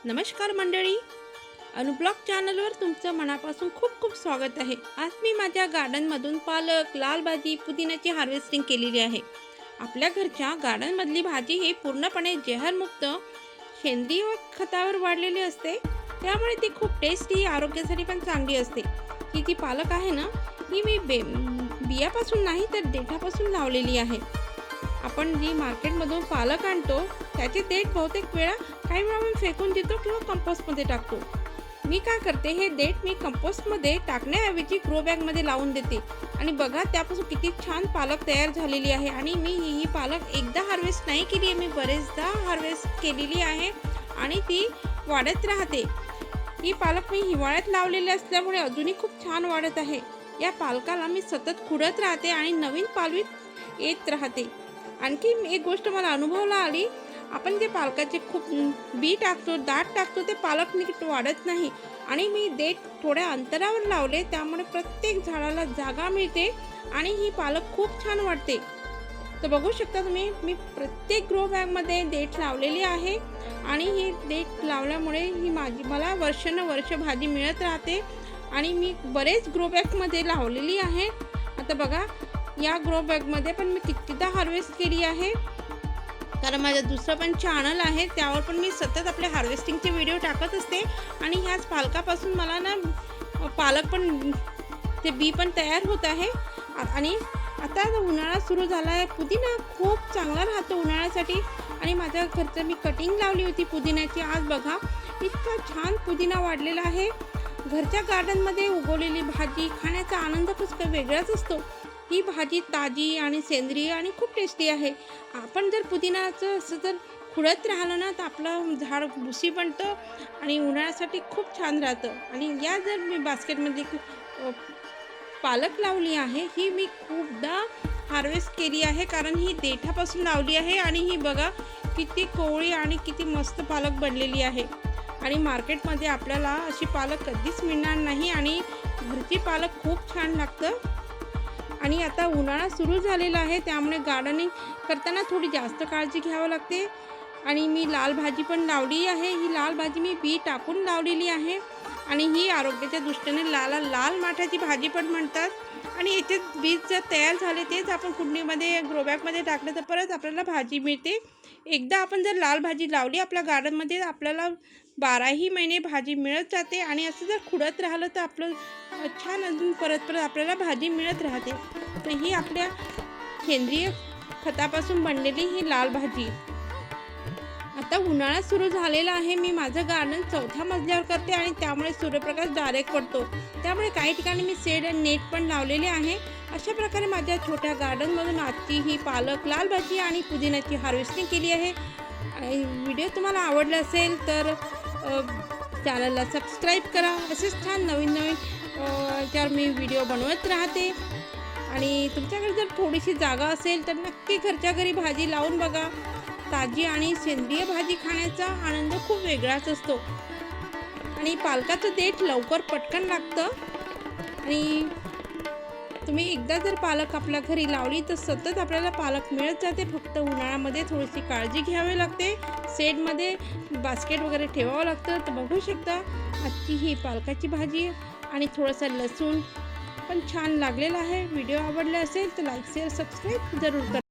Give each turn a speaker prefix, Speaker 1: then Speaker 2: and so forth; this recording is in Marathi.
Speaker 1: नमस्कार मंडळी, अनुब्लॉग चॅनलवर तुमचं मनापासून खूप खूप स्वागत आहे। आज मी माझ्या गार्डनमधून पालक, लाल भाजी, पुदिन्याची हार्वेस्टिंग केलेली आहे। आपल्या घरच्या गार्डनमधली भाजी ही पूर्णपणे जहरमुक्त सेंद्रिय खतावर वाढलेली असते, त्यामुळे ती खूप टेस्टी, आरोग्यासाठी पण चांगली असते। ही जी पालक आहे ना, ही मी बियापासून नाही तर देठापासून लावलेली आहे। आपण जी मार्केटमधून पालक आणतो त्याचे देठ बहुतेक वेळा काही वेळा मी फेकून देतो किंवा कंपोस्टमध्ये टाकतो। मी काय करते, हे देठ मी कंपोस्टमध्ये टाकण्याऐवजी ग्रो बॅगमध्ये लावून देते आणि बघा त्यापासून किती छान पालक तयार झालेली आहे। आणि मी ही पालक एकदा हार्वेस्ट नाही केली आहे, मी बरेचदा हार्वेस्ट केलेली आहे आणि ती वाढत राहते। ही पालक मी हिवाळ्यात लावलेली असल्यामुळे अजूनही खूप छान वाढत आहे। या पालकाला मी सतत खुडत राहते आणि नवीन पालवीत येत राहते। आणखी एक गोष्ट मला अनुभवला आली, आपण जे पालकाचे खूप बी टाकतो, दाट टाकतो, ते पालक नीट वाढत नाही आणि मी देठ थोड्या अंतरावर लावले, त्यामुळे प्रत्येक झाडाला जागा मिळते आणि ही पालक खूप छान वाढते। तर बघू शकता तुम्ही, मी प्रत्येक ग्रो बॅगमध्ये देठ लावलेली आहे आणि ही देठ लावल्यामुळे ही मला वर्षानुवर्ष भाजी मिळत राहते आणि मी बरेच ग्रो बॅगमध्ये लावलेली आहे। आता बघा, या ग्रो बॅगमध्ये पण मी कितीदा हार्वेस्ट केली आहे, कारण माझं दुसरं पण चॅनल आहे, त्यावर पण मी सतत आपले हार्वेस्टिंगचे व्हिडिओ टाकत असते आणि ह्याच पालकापासून मला ना पालक पण ते बी पण तयार होत आहे। आणि आता उन्हाळा सुरू झाला आहे, पुदिना खूप चांगला राहतो उन्हाळ्यासाठी आणि माझ्या घरचं मी कटिंग लावली होती पुदिन्याची। आज बघा इतका छान पुदिना वाढलेला आहे। घरच्या गार्डनमध्ये उगवलेली भाजी खाण्याचा आनंद खूप काही वेगळाच असतो। ही भाजी ताजी आणि सेंद्रिय आणि खूप टेस्टी आहे। आपण जर पुदिनाचं असं जर खुडत राहिलं ना, तर आपलं झाड भुसी बनतं आणि उन्हाळ्यासाठी खूप छान राहतं। आणि या जर मी बास्केटमध्ये पालक लावली आहे, ही मी खूपदा हार्वेस्ट केली आहे, कारण ही देठापासून लावली आहे आणि ही बघा किती कोवळी आणि किती मस्त पालक बनलेली आहे। आणि मार्केटमध्ये आपल्याला अशी पालक कधीच मिळणार नाही आणि घरची पालक खूप छान लागतं। आणि आता उन्हाळा सुरू झालेला आहे, त्यामुळे गार्डनिंग करताना थोडी जास्त काळजी घ्यावी लागते। आणि मी लाल भाजी पण लावली आहे। ही लाल भाजी मी बी टाकून लावलेली आहे आणि ही आरोग्याच्या दृष्टीने लाल माठाची भाजी पण म्हणतात। आणि याचे बीज जर तयार झाले, तेच आपण कुंडीमध्ये ग्रो बॅगमध्ये टाकलं तर परत आपल्याला भाजी मिळते। एकदा आपण जर लाल भाजी लावली आपल्या गार्डनमध्ये, आपल्याला 12ही महिने भाजी मिळत जाते आणि असं जर खुडत राहिलं तर आपलं छान अजून परत आपल्याला भाजी मिळत राहते। तर ही आपल्या सेंद्रिय खतापासून बनलेली ही लाल भाजी। आता उन्हाळा सुरू झालेला आहे, मी माझं गार्डन 4थ्या मजल्यावर करते आणि त्यामुळे सूर्यप्रकाश डायरेक्ट पडतो, त्यामुळे काही ठिकाणी मी शेड आणि नेट पण लावलेले आहे। अशा प्रकारे माझ्या छोट्या गार्डनमधून आजची ही पालक, लाल भाजी आणि पुदिन्याची हार्वेस्टिंग केली आहे। व्हिडिओ तुम्हाला आवडला असेल तर चॅनलला सबस्क्राईब करा। असेच छान नवीन याच्यावर मी व्हिडिओ बनवत राहते। आणि तुमच्याकडे जर थोडीशी जागा असेल तर नक्की घरच्या घरी भाजी लावून बघा। ताजी आणि सेंद्रिय भाजी खाण्याचा आनंद खूप वेगळाच असतो आणि पालकाचं देठ लवकर पटकन लागतं। आणि तुम्ही एकदा जर पालक आपल्या घरी लावली तर सतत आपल्याला पालक मिळत जाते। फक्त उन्हाळ्यामध्ये थोडीशी काळजी घ्यावी लागते, शेडमध्ये बास्केट वगैरे ठेवावं लागतं। तर बघू शकता आजची ही पालकाची भाजी आणि थोडंसं लसूण पण छान लागलेला आहे। व्हिडिओ आवडला असेल तर लाईक, शेअर, सबस्क्राईब जरूर करा।